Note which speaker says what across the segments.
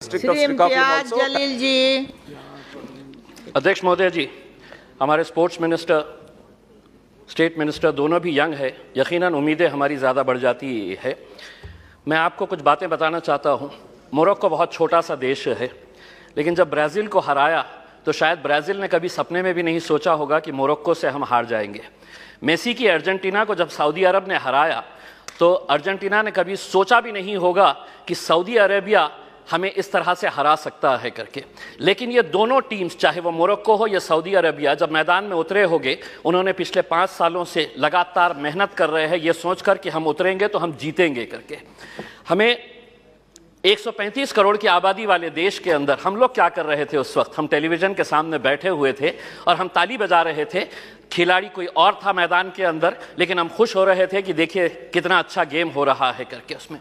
Speaker 1: श्री इम्तियाज जलील जी।
Speaker 2: अध्यक्ष महोदय जी, हमारे स्पोर्ट्स मिनिस्टर, स्टेट मिनिस्टर दोनों भी यंग है, यकीनन उम्मीदें हमारी ज़्यादा बढ़ जाती है। मैं आपको कुछ बातें बताना चाहता हूँ। मोरक्को बहुत छोटा सा देश है, लेकिन जब ब्राज़ील को हराया तो शायद ब्राज़ील ने कभी सपने में भी नहीं सोचा होगा कि मोरक्को से हम हार जाएंगे। मेसी की अर्जेंटीना को जब सऊदी अरब ने हराया तो अर्जेंटीना ने कभी सोचा भी नहीं होगा कि सऊदी अरेबिया हमें इस तरह से हरा सकता है करके। लेकिन ये दोनों टीम्स, चाहे वो मोरक्को हो या सऊदी अरेबिया, जब मैदान में उतरे होंगे, उन्होंने पिछले 5 सालों से लगातार मेहनत कर रहे हैं ये सोचकर कि हम उतरेंगे तो हम जीतेंगे करके। हमें 135 करोड़ की आबादी वाले देश के अंदर हम लोग क्या कर रहे थे उस वक्त? हम टेलीविज़न के सामने बैठे हुए थे और हम ताली बजा रहे थे। खिलाड़ी कोई और था मैदान के अंदर, लेकिन हम खुश हो रहे थे कि देखिए कितना अच्छा गेम हो रहा है करके। उसमें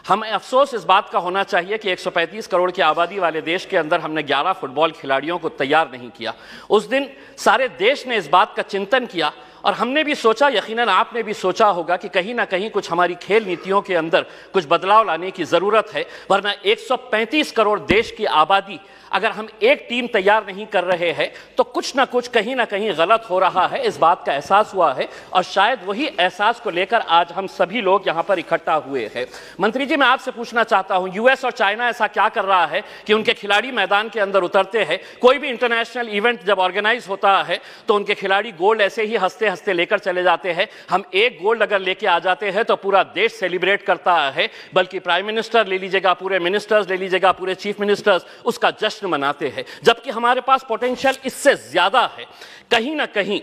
Speaker 2: हमें अफसोस इस बात का होना चाहिए कि 135 करोड़ की आबादी वाले देश के अंदर हमने 11 फुटबॉल खिलाड़ियों को तैयार नहीं किया। उस दिन सारे देश ने इस बात का चिंतन किया और हमने भी सोचा, यकीनन आपने भी सोचा होगा कि कहीं ना कहीं कुछ हमारी खेल नीतियों के अंदर कुछ बदलाव लाने की ज़रूरत है, वरना 135 करोड़ देश की आबादी अगर हम एक टीम तैयार नहीं कर रहे हैं तो कुछ ना कुछ कहीं ना कहीं गलत हो रहा है। इस बात का एहसास हुआ है और शायद वही एहसास को लेकर आज हम सभी लोग यहाँ पर इकट्ठा हुए हैं। मंत्री जी, मैं आपसे पूछना चाहता हूँ, यूएस और चाइना ऐसा क्या कर रहा है कि उनके खिलाड़ी मैदान के अंदर उतरते हैं? कोई भी इंटरनेशनल इवेंट जब ऑर्गेनाइज होता है तो उनके खिलाड़ी गोल्ड ऐसे ही हंसते हंसते लेकर चले जाते हैं। हम एक गोल्ड अगर लेके आ जाते हैं तो पूरा देश सेलिब्रेट करता है, बल्कि प्राइम मिनिस्टर ले लीजिएगा, पूरे मिनिस्टर्स ले लीजिएगा, पूरे चीफ मिनिस्टर्स उसका जश्न मनाते हैं, जबकि हमारे पास पोटेंशियल इससे ज्यादा है। कहीं ना कहीं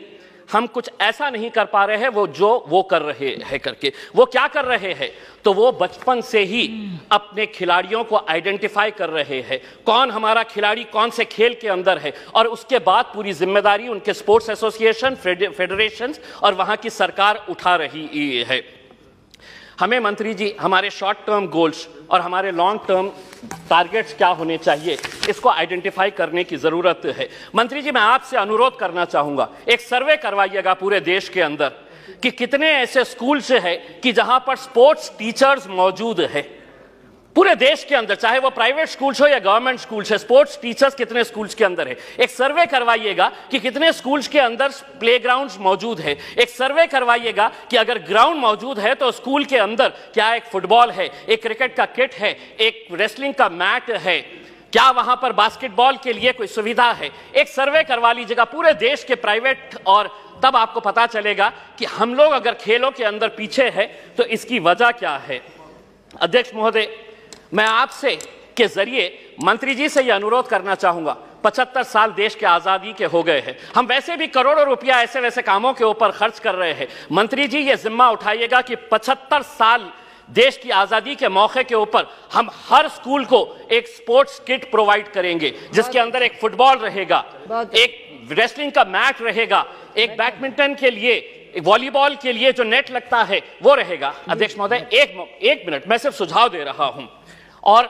Speaker 2: हम कुछ ऐसा नहीं कर पा रहे हैं वो कर रहे हैं करके। वो क्या कर रहे हैं? तो वो बचपन से ही अपने खिलाड़ियों को आइडेंटिफाई कर रहे हैं, कौन हमारा खिलाड़ी कौन से खेल के अंदर है, और उसके बाद पूरी जिम्मेदारी उनके स्पोर्ट्स एसोसिएशन, फेडरेशन और वहां की सरकार उठा रही है। हमें मंत्री जी हमारे शॉर्ट टर्म गोल्स और हमारे लॉन्ग टर्म टारगेट्स क्या होने चाहिए, इसको आइडेंटिफाई करने की ज़रूरत है। मंत्री जी, मैं आपसे अनुरोध करना चाहूँगा, एक सर्वे करवाइएगा पूरे देश के अंदर कि कितने ऐसे स्कूल्स हैं कि जहाँ पर स्पोर्ट्स टीचर्स मौजूद है पूरे देश के अंदर, चाहे वो प्राइवेट स्कूल्स हो या गवर्नमेंट स्कूल्स है। स्पोर्ट्स टीचर्स कितने स्कूल्स के अंदर है? एक सर्वे करवाइएगा कि कितने स्कूल्स के अंदर प्लेग्राउंड्स मौजूद है। एक सर्वे करवाइएगा कि अगर ग्राउंड मौजूद है तो स्कूल के अंदर क्या एक फुटबॉल है, एक क्रिकेट का किट है, एक रेसलिंग का मैट है, क्या वहां पर बास्केटबॉल के लिए कोई सुविधा है? एक सर्वे करवा लीजिएगा पूरे देश के प्राइवेट, और तब आपको पता चलेगा कि हम लोग अगर खेलों के अंदर पीछे है तो इसकी वजह क्या है। अध्यक्ष महोदय, मैं आपसे के जरिए मंत्री जी से यह अनुरोध करना चाहूंगा, 75 साल देश के आजादी के हो गए हैं, हम वैसे भी करोड़ों रुपया ऐसे वैसे कामों के ऊपर खर्च कर रहे हैं। मंत्री जी ये जिम्मा उठाइएगा कि 75 साल देश की आजादी के मौके के ऊपर हम हर स्कूल को एक स्पोर्ट्स किट प्रोवाइड करेंगे, जिसके अंदर एक फुटबॉल रहेगा, एक रेसलिंग का मैट रहेगा, एक बैडमिंटन के लिए, वॉलीबॉल के लिए जो नेट लगता है वो रहेगा। अध्यक्ष महोदय, एक मिनट, मैं सिर्फ सुझाव दे रहा हूं, और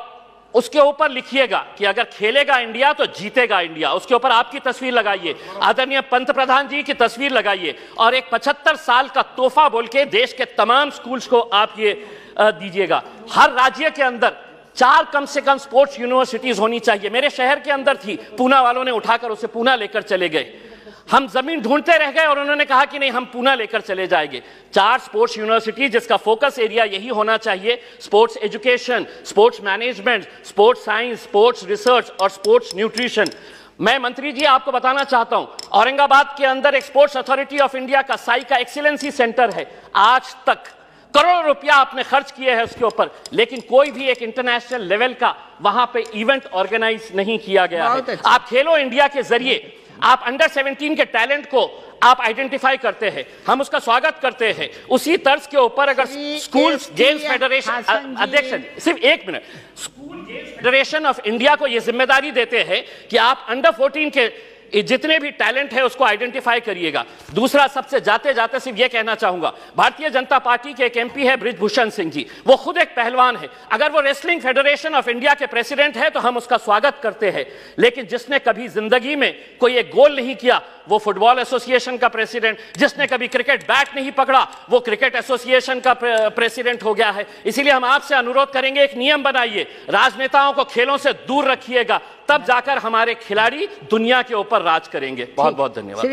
Speaker 2: उसके ऊपर लिखिएगा कि अगर खेलेगा इंडिया तो जीतेगा इंडिया। उसके ऊपर आपकी तस्वीर लगाइए, आदरणीय पंतप्रधान जी की तस्वीर लगाइए, और एक 75 साल का तोहफा बोल के देश के तमाम स्कूल्स को आप ये दीजिएगा। हर राज्य के अंदर 4 कम से कम स्पोर्ट्स यूनिवर्सिटीज होनी चाहिए। मेरे शहर के अंदर थी, पूना वालों ने उठाकर उसे पूना लेकर चले गए। हम जमीन ढूंढते रह गए और उन्होंने कहा कि नहीं, हम पूना लेकर चले जाएंगे। 4 स्पोर्ट्स यूनिवर्सिटी, जिसका फोकस एरिया यही होना चाहिए, sports education, sports management, sports science, sports research और स्पोर्ट्स न्यूट्रिशन। मैं मंत्री जी आपको बताना चाहता हूं, औरंगाबाद के अंदर एक स्पोर्ट्स अथॉरिटी ऑफ इंडिया का साई का एक्सीलेंसी सेंटर है। आज तक करोड़ों रुपया आपने खर्च किए हैं उसके ऊपर, लेकिन कोई भी एक इंटरनेशनल लेवल का वहां पे इवेंट ऑर्गेनाइज नहीं किया गया है। आप खेलो इंडिया के जरिए आप अंडर 17 के टैलेंट को आप आइडेंटिफाई करते हैं, हम उसका स्वागत करते हैं। उसी तर्ज के ऊपर अगर स्कूल गेम्स फेडरेशन, अध्यक्ष सिर्फ एक minute, school games federation of India को यह जिम्मेदारी देते हैं कि आप अंडर 14 के जितने भी टैलेंट है उसको आइडेंटिफाई करिएगा। दूसरा, सबसे जाते जाते सिर्फ ये कहना चाहूंगा, भारतीय जनता पार्टी के एक एमपी है बृजभूषण सिंह जी, वो खुद एक पहलवान है। अगर वो रेसलिंग फेडरेशन ऑफ इंडिया के प्रेसिडेंट है तो हम उसका स्वागत करते हैं, लेकिन जिसने कभी जिंदगी में कोई एक गोल नहीं किया वो फुटबॉल एसोसिएशन का प्रेसिडेंट, जिसने कभी क्रिकेट बैट नहीं पकड़ा वो क्रिकेट एसोसिएशन का प्रेसिडेंट हो गया है। इसीलिए हम आपसे अनुरोध करेंगे, एक नियम बनाइए, राजनेताओं को खेलों से दूर रखिएगा, तब जाकर हमारे खिलाड़ी दुनिया के ऊपर राज करेंगे। बहुत बहुत धन्यवाद।